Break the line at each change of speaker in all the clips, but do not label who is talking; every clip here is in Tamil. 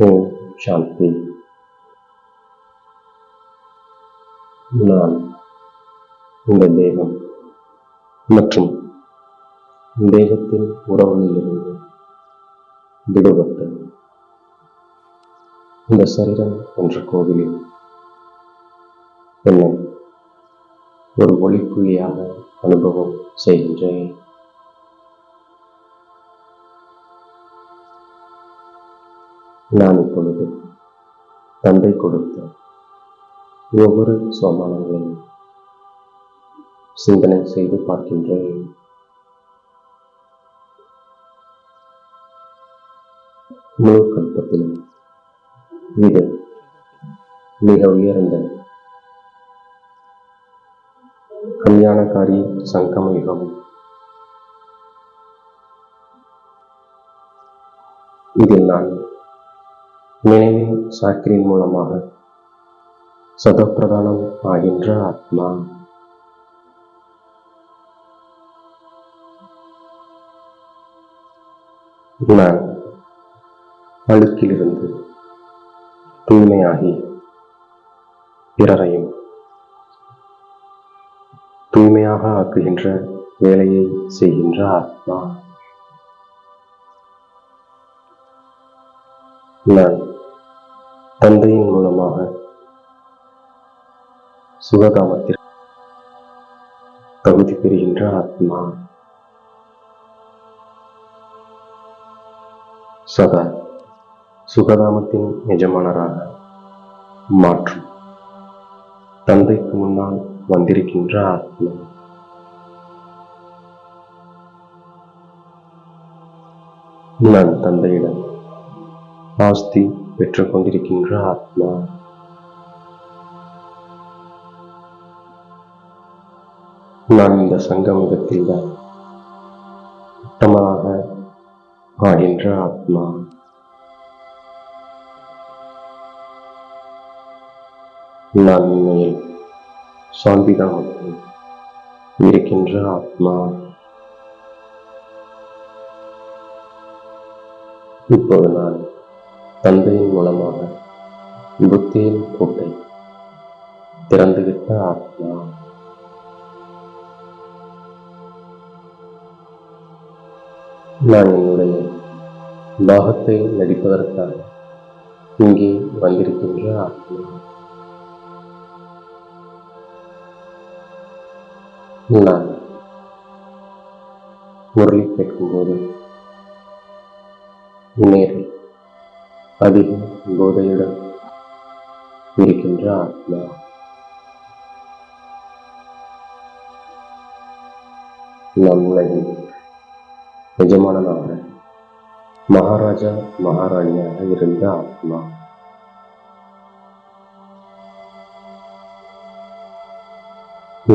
ஓம் சாந்தி. நான் இந்த தேகம் மற்றும் தேகத்தின் உறவுகளிலிருந்து விடுபட்டு இந்த சரீரம் என்ற கோவிலில் என்னை ஒரு ஒளிப்புள்ளியாக அனுபவம் செய்கின்றேன். நான் இப்பொழுது தந்தை கொடுத்த ஒவ்வொரு சோமானங்களையும் சிந்தனை செய்து பார்க்கின்றேன். முழு கல்பத்திலும் இது மிக உயர்ந்த கல்யாணக்காரி சங்கம யுகம். இதில் நான் நினைவின் சாக்கிரின் மூலமாக சதப்பிரதானம் ஆகின்ற ஆத்மா. நான் அழுக்கிலிருந்து தூய்மையாகி பிறரையும் தூய்மையாக ஆக்குகின்ற வேலையை செய்கின்ற ஆத்மா. நான் தந்தையின் மூலமாக சுகதாமத்திற்கு தகுதி பெறுகின்ற ஆத்மா. சதா சுகதாமத்தின் எஜமானராக மாற்றும் தந்தைக்கு முன்னால் வந்திருக்கின்ற ஆத்மா. நான் தந்தையிடம் ஆஸ்தி பெற்றுக் கொண்டிருக்கின்ற ஆத்மா. நான் இந்த சங்கமத்தில் தான் உத்தமராக ஆகின்ற ஆத்மா. நான் உண்மையில் சாந்திதாமத்தில் இருக்கின்ற ஆத்மா. இப்போது நான் தந்தையின் மூலமாக புத்தியின் பூட்டை திறந்துவிட்ட ஆத்மா. நான் என்னுடைய பாகத்தை நடிப்பதற்காக இங்கே வந்திருக்கின்ற ஆத்மா. நான் முரளி கேட்கும்போது நேரில் அதிக போதையுடன் இருக்கின்ற ஆத்மா. நான் உலகின் எஜமானனாக மகாராஜா மகாராணியாக இருந்த ஆத்மா.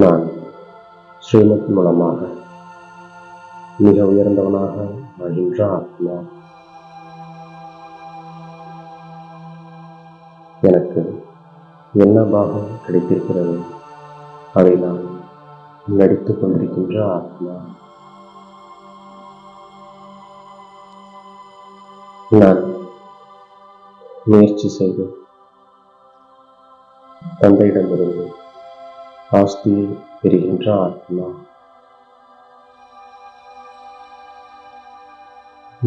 நான் ஸ்ரீமத் மூலமாக மிக உயர்ந்தவனாக ஆகின்ற ஆத்மா. எனக்கு என்ன பாகம் கிடைத்திருக்கிறது அதை நான் நடித்துக் கொண்டிருக்கின்ற ஆத்மா. நான் முயற்சி செய்து தந்தையிடமிருந்து ஆஸ்தியை பெறுகின்ற ஆத்மா.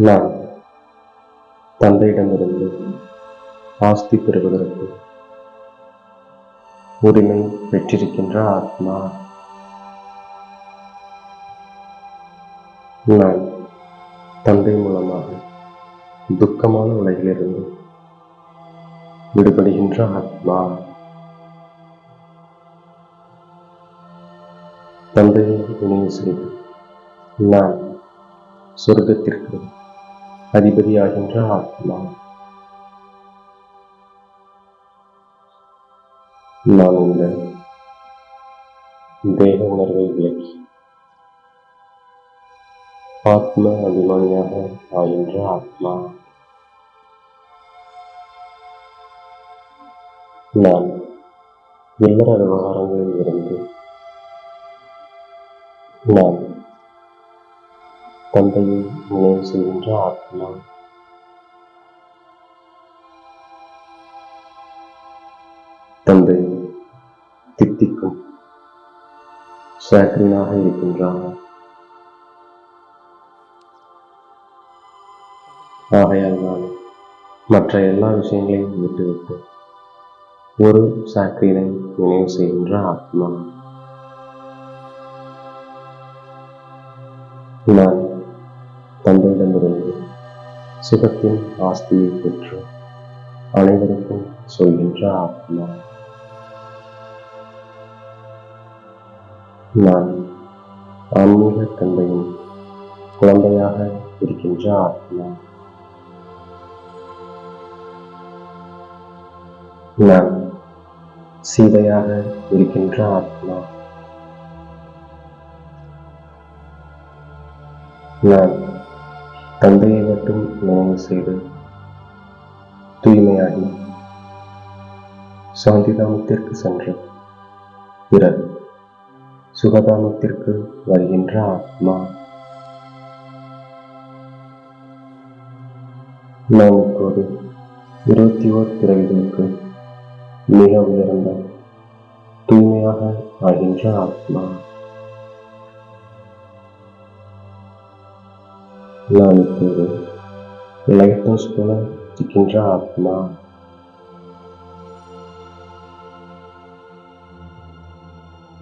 நான் தந்தையிடமிருந்து ஆஸ்தி பெறுவதற்கு உரிமை பெற்றிருக்கின்ற ஆத்மா. நான் தந்தை மூலமாக துக்கமான உலகிலிருந்து விடுபடுகின்ற ஆத்மா. தந்தையை நினைவு செய்து நான் சொர்க்கத்திற்கு அதிபதியாகின்ற ஆத்மா. நான் இந்த தேக உணர்வை விலக்கி ஆத்ம அபிமானியாக ஆகின்ற ஆத்மா. நான் இல்லற விவகாரங்களில் இருந்து நான் தந்தையை நினைவு செய்கின்ற ஆத்மா. தந்தை தித்திக்கும் சாக்ரீனாக இருக்கின்றார். ஆகையால் நான் மற்ற எல்லா விஷயங்களையும் விட்டுவிட்டு ஒரு சாக்ரீனை நினைவு செய்கின்ற ஆத்மா. நான் தந்தையிடமிருந்து சுகத்தின் ஆஸ்தியை பெற்று அனைவருக்கும் சொல்கின்ற ஆத்மா. நான் ஆன்மீக தந்தையின் குழந்தையாக இருக்கின்ற ஆத்மா. நான் சீதையாக இருக்கின்ற ஆத்மா. நான் தந்தையை மட்டும் நினைவு செய்து தூய்மையாகி சாந்திதாமத்திற்கு சென்று பிறகு சுகதாமத்திற்கு வருகின்ற ஆத்மா. நான் இப்போது 21 பிறவிகளுக்கு மிக உயர்ந்த தூய்மையாக ஆகின்ற ஆத்மா. நான் இப்போது லைட் ஹவுஸ் போல இருக்கின்ற ஆத்மா.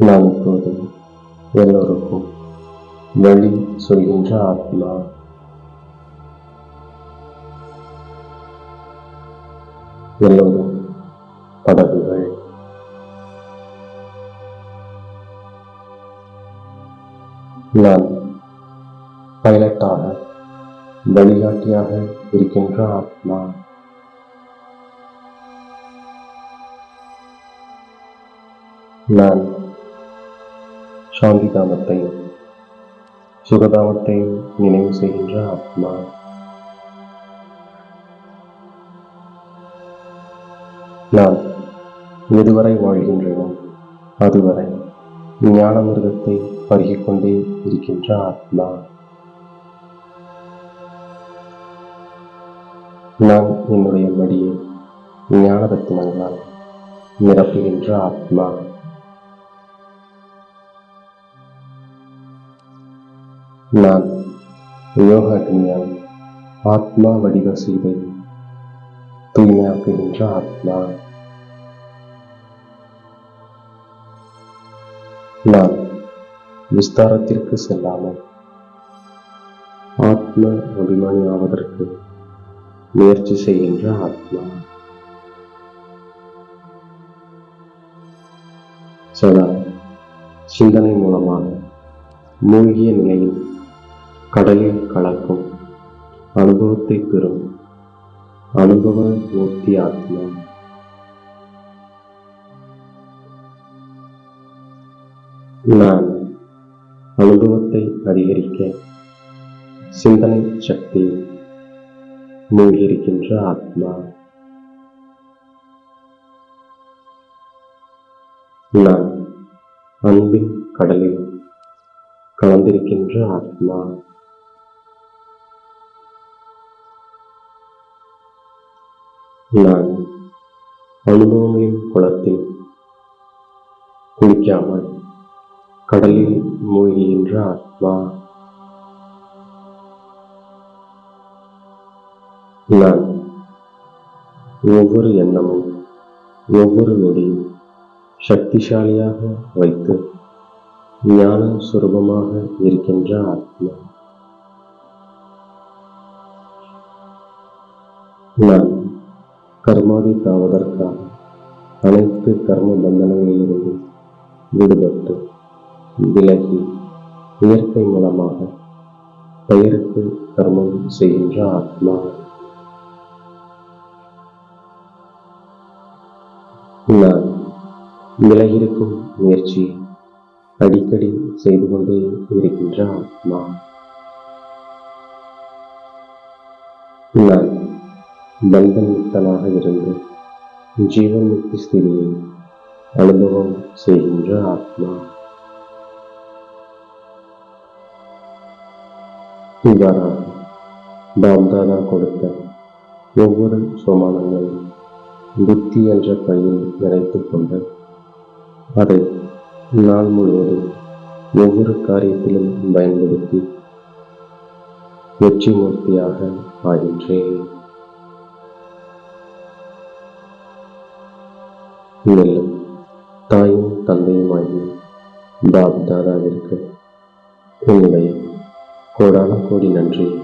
நான் இப்போது எல்லோருக்கும் வழி சொல்கின்ற ஆத்மா. எல்லோரும் படகுகள். நான் பைலட்டாக வழிகாட்டியாக இருக்கின்ற ஆத்மா. நான் சாந்திதாமத்தையும் சுகதாமத்தையும் நினைவு செய்கின்ற ஆத்மா. நான் எதுவரை வாழ்கின்றேனோ அதுவரை ஞான மிருகத்தை பருகிக் கொண்டே இருக்கின்ற ஆத்மா. நான் என்னுடைய மடியை ஞான ரத்தினங்களால் நிரப்புகின்ற ஆத்மா. நான் யோக அக்னியால் ஆத்மா வடிவ சீதை தூய்மையாக்குகின்ற ஆத்மா. நான் விஸ்தாரத்திற்கு செல்லாமல் ஆத்ம அபிமானி ஆவதற்கு முயற்சி செய்கின்ற ஆத்மா. சதா சிந்தனை மூலமாக மூழ்கிய நிலையில் கடலில் கலக்கும் அனுபவத்தை பெறும் அனுபவ மூர்த்தி ஆத்மா. நான் அனுபவத்தை அதிகரிக்க சிந்தனை சக்தியில் மூழ்கியிருக்கின்ற ஆத்மா. நான் அன்பின் கடலில் கலந்திருக்கின்ற ஆத்மா. நான் அனுபவங்களின் குளத்தில் குளிக்காமல் கடலில் மூழ்கின்ற ஆத்மா. நான் ஒவ்வொரு எண்ணமும் ஒவ்வொரு நொடியும் சக்திசாலியாக வைத்து ஞான சுரூபமாக இருக்கின்ற ஆத்மா. நான் கர்மாதித்தாவதற்காக அனைத்து கர்ம பந்தனங்களிலிருந்து விடுபட்டு விலகி இயற்கை மூலமாக பெயருக்கு கர்மம் செய்கின்ற ஆத்மா. நான் விலகிருக்கும் முயற்சியை அடிக்கடி செய்து கொண்டே இருக்கின்ற ஆத்மா. நான் பந்தன் முக்தனாக இருந்து ஜீவன் முக்தி ஸ்திதியை அனுபவம் செய்கின்ற ஆத்மா. இவ்வாறாக பாப்தாதா கொடுத்த ஒவ்வொரு சோமானங்களும் புத்தி என்ற பையில் நிறைத்துக் கொண்டு அதை நாள் முழுவதும் ஒவ்வொரு காரியத்திலும் பயன்படுத்தி வெற்றி மூர்த்தியாக ஆகின்றேன். மேலும் தாயும் தந்தையுமாகி பாப் தாதாவிற்கு என்னுடைய கோடான கோடி நன்றி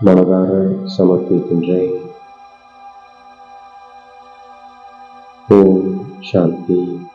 மனதார சமர்ப்பிக்கின்றேன். ஓம் சாந்தி.